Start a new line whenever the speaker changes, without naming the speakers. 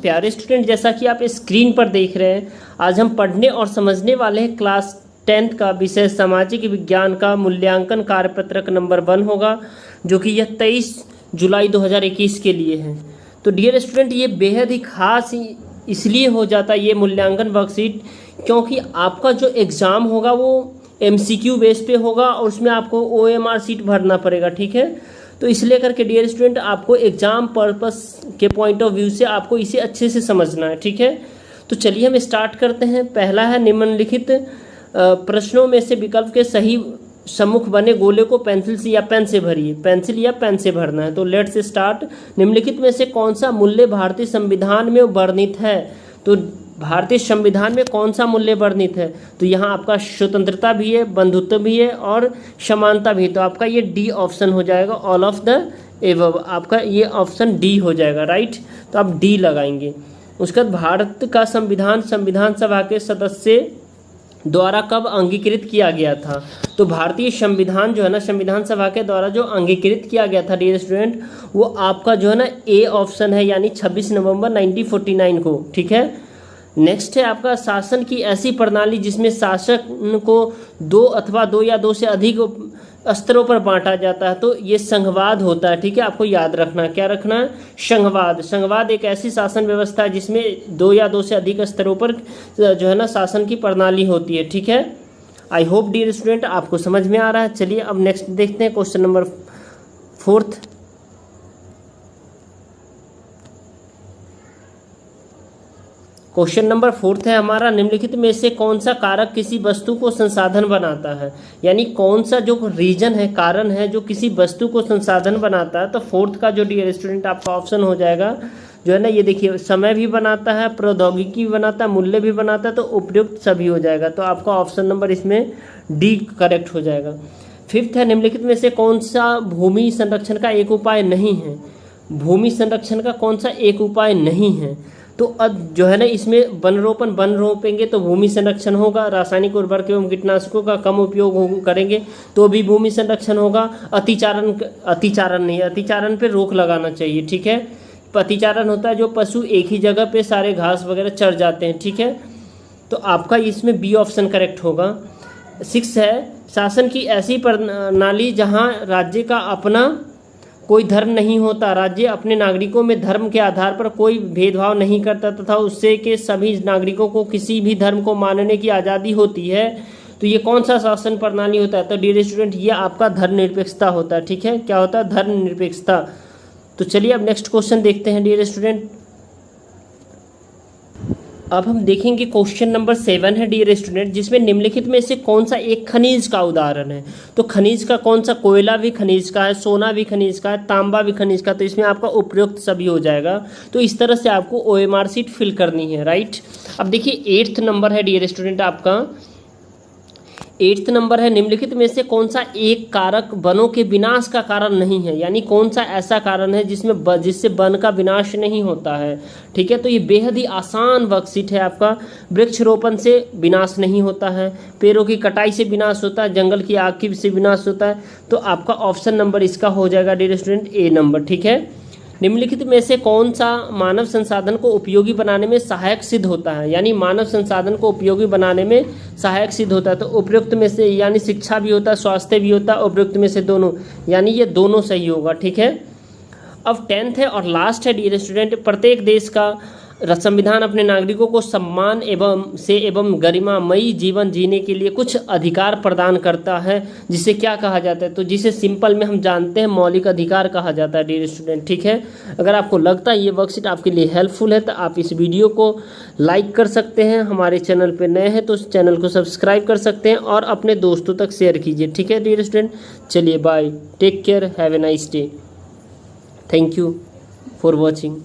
प्यारे स्टूडेंट, जैसा कि आप स्क्रीन पर देख रहे हैं, आज हम पढ़ने और समझने वाले हैं क्लास 10th का विषय सामाजिक विज्ञान का मूल्यांकन कार्यपत्रक नंबर 1 होगा, जो कि यह 23 जुलाई 2021 के लिए है। तो डियर स्टूडेंट, ये बेहद ही खास इसलिए हो जाता है ये मूल्यांकन वर्कशीट, क्योंकि आपका जो एग्ज़ाम होगा वो MCQ बेस पे होगा और उसमें आपको OMR शीट भरना पड़ेगा। ठीक है, तो इसलिए करके डियर स्टूडेंट आपको एग्जाम पर्पस के पॉइंट ऑफ व्यू से आपको इसे अच्छे से समझना है। ठीक है, तो चलिए हम स्टार्ट करते हैं। पहला है निम्नलिखित प्रश्नों में से विकल्प के सही सम्मुख बने गोले को पेंसिल से या पेन से भरिए। पेंसिल या पेन से भरना है। तो लेट्स स्टार्ट। निम्नलिखित में से कौन सा मूल्य भारतीय संविधान में वर्णित है? तो भारतीय संविधान में कौन सा मूल्य वर्णित है? तो यहाँ आपका स्वतंत्रता भी है, बंधुत्व भी है और समानता भी है। तो आपका ये डी ऑप्शन हो जाएगा, ऑल ऑफ द एबव। आपका ये ऑप्शन डी हो जाएगा, राइट। तो आप डी लगाएंगे। उसके बाद भारत का संविधान सभा के सदस्य द्वारा कब अंगीकृत किया गया था? तो भारतीय संविधान जो है ना, संविधान सभा के द्वारा जो अंगीकृत किया गया था डियर स्टूडेंट, वो आपका जो है ना ए ऑप्शन है, यानी 26 नवंबर 1949 को। ठीक है, नेक्स्ट है आपका शासन की ऐसी प्रणाली जिसमें शासक को 2 अथवा 2 या 2 से अधिक स्तरों पर बांटा जाता है। तो ये संघवाद होता है। ठीक है, आपको याद रखना है, क्या रखना है? संघवाद। संघवाद एक ऐसी शासन व्यवस्था है जिसमें 2 या 2 से अधिक स्तरों पर जो है ना शासन की प्रणाली होती है। ठीक है, आई होप डियर स्टूडेंट आपको समझ में आ रहा है। चलिए अब नेक्स्ट देखते हैं क्वेश्चन नंबर 4। क्वेश्चन नंबर 4 है हमारा, निम्नलिखित में से कौन सा कारक किसी वस्तु को संसाधन बनाता है? यानी कौन सा जो रीजन है, कारण है, जो किसी वस्तु को संसाधन बनाता है। तो 4th का जो डियर स्टूडेंट आपका ऑप्शन हो जाएगा जो है ना, ये देखिए, समय भी बनाता है, प्रौद्योगिकी भी बनाता है, मूल्य भी बनाता है, तो उपयुक्त सभी हो जाएगा। तो आपका ऑप्शन नंबर इसमें डी करेक्ट हो जाएगा। 5th है, निम्नलिखित में से कौन सा भूमि संरक्षण का एक उपाय नहीं है? भूमि संरक्षण का कौन सा एक उपाय नहीं है? तो अब जो है ना, इसमें वन रोपेंगे तो भूमि संरक्षण होगा। रासायनिक उर्वरक एवं कीटनाशकों का कम उपयोग करेंगे तो भी भूमि संरक्षण होगा। अतिचारण पे रोक लगाना चाहिए। ठीक है, अतिचारण होता है जो पशु एक ही जगह पे सारे घास वगैरह चर जाते हैं। ठीक है, तो आपका इसमें बी ऑप्शन करेक्ट होगा। 6 है, शासन की ऐसी प्रणाली जहाँ राज्य का अपना कोई धर्म नहीं होता, राज्य अपने नागरिकों में धर्म के आधार पर कोई भेदभाव नहीं करता तथा उससे के सभी नागरिकों को किसी भी धर्म को मानने की आज़ादी होती है। तो ये कौन सा शासन प्रणाली होता है? तो डियर स्टूडेंट ये आपका धर्मनिरपेक्षता होता है। ठीक है, क्या होता है? धर्मनिरपेक्षता। तो चलिए अब नेक्स्ट क्वेश्चन देखते हैं डियर स्टूडेंट। अब हम देखेंगे क्वेश्चन नंबर 7 है डियर स्टूडेंट, जिसमें निम्नलिखित में से कौन सा एक खनिज का उदाहरण है? तो खनिज का कौन सा? कोयला भी खनिज का है, सोना भी खनिज का है, तांबा भी खनिज का। तो इसमें आपका उपयुक्त सभी हो जाएगा। तो इस तरह से आपको OMR शीट फिल करनी है, राइट। अब देखिए 8th नंबर है डियर स्टूडेंट आपका, 8th नंबर है, निम्नलिखित में से कौन सा एक कारक वनों के विनाश का कारण नहीं है? यानी कौन सा ऐसा कारण है जिससे वन का विनाश नहीं होता है? ठीक है, तो ये बेहद ही आसान वर्कशीट है आपका। वृक्षरोपण से विनाश नहीं होता है, पेड़ों की कटाई से विनाश होता है, जंगल की आग से विनाश होता है। तो आपका ऑप्शन नंबर इसका हो जाएगा डियर स्टूडेंट ए नंबर। ठीक है, निम्नलिखित में से कौन सा मानव संसाधन को उपयोगी बनाने में सहायक सिद्ध होता है? यानी मानव संसाधन को उपयोगी बनाने में सहायक सिद्ध होता है। तो उपयुक्त में से यानी शिक्षा भी होता है, स्वास्थ्य भी होता है, उपयुक्त में से दोनों, यानी ये दोनों सही होगा। ठीक है, अब 10th है और लास्ट है डियर स्टूडेंट, प्रत्येक देश का संविधान अपने नागरिकों को सम्मान एवं गरिमामयी जीवन जीने के लिए कुछ अधिकार प्रदान करता है, जिसे क्या कहा जाता है? तो जिसे सिंपल में हम जानते हैं मौलिक अधिकार कहा जाता है डियर स्टूडेंट। ठीक है, अगर आपको लगता है ये वर्कशीट आपके लिए हेल्पफुल है तो आप इस वीडियो को लाइक कर सकते हैं। हमारे चैनल पर नए हैं तो इस चैनल को सब्सक्राइब कर सकते हैं और अपने दोस्तों तक शेयर कीजिए। ठीक है डियर स्टूडेंट, चलिए bye, take care, have a nice day, thank you for watching.